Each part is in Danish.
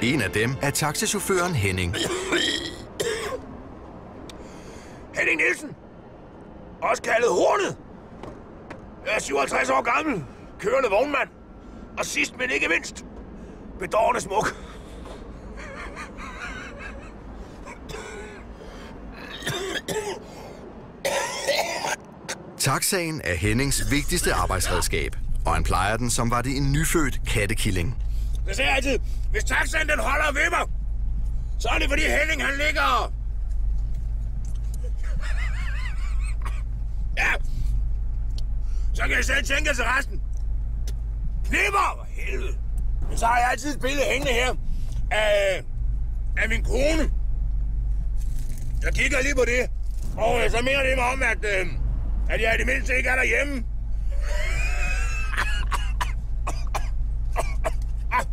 En af dem er taxichaufføren Henning. Henning Nielsen. Også kaldet Hornet. Jeg er 57 år gammel. Kørende vognmand. Og sidst, men ikke mindst, bedårende smuk. Taxaen er Hennings vigtigste arbejdsredskab, og han plejer den, som var det en nyfødt kattekilling. Jeg siger altid, hvis taxaen den holder og vipper, så er det fordi Henning han ligger... Ja, så kan jeg selv tænke til resten. Knipper, for helvede. Men så har jeg altid et billede hængende her af min kone. Jeg kigger lige på det, og så mener det mig om, at jeg i det mindste ikke er derhjemme.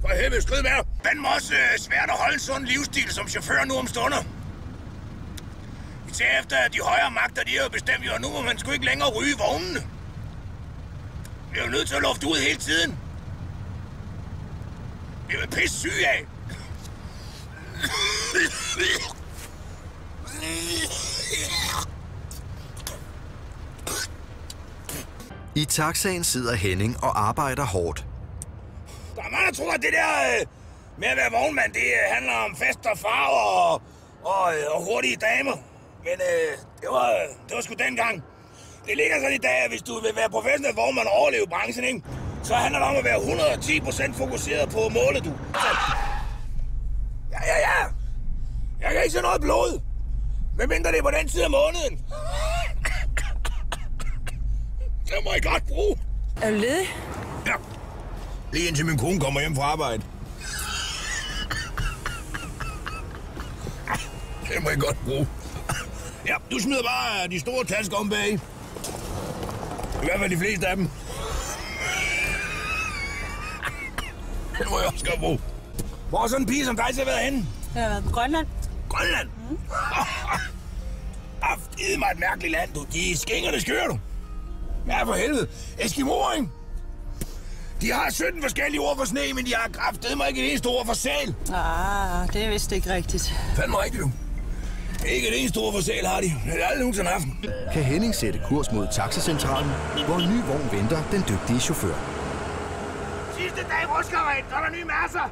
For helvede, skrid med. Den må også svært at holde sådan en livsstil som chauffør nu om stunder. Især efter de højere magter, de har bestemt, og nu må man sgu ikke længere ryge vognene. Vi er jo nødt til at lufte ud hele tiden. Det er pisse syg af. I taxaen sidder Henning og arbejder hårdt. Der er mange, der tror, at det der med at være vognmand, det handler om fest og farver og hurtige damer. Men det var sgu dengang. Det ligger sådan i dag, at hvis du vil være professionel vognmand og overleve branchen, ikke? Så handler det om at være 110% fokuseret på målet, du. Så... Ja. Jeg kan ikke se noget blod. Medmindre det er på den tid af måneden. Det må jeg godt bruge. Er du ledig? Ja. Lige indtil min kone kommer hjem fra arbejde. Det må jeg godt bruge. Ja, du smider bare de store tasker om bag. I hvert fald de fleste af dem. Det må jeg også godt bruge. Hvor er sådan en pige som dig til at være henne? Jeg har været på Grønland. Grønland? Det er mig et mærkeligt land, du. De skængerne skører du. Ja, for helvede. Eskimoer, ikke? De har 17 forskellige ord for sne, men de har kraftedeme ikke et eneste ord for sæl. Det er vist ikke rigtigt. Fandme rigtigt, du. Ikke et eneste ord for sæl har de. Det er aldrig nogensinde haft. Kan Henning sætte kurs mod taxacentralen, hvor en ny vogn venter den dygtige chauffør. Sidste dag i Ruskaret, så er der nye masser.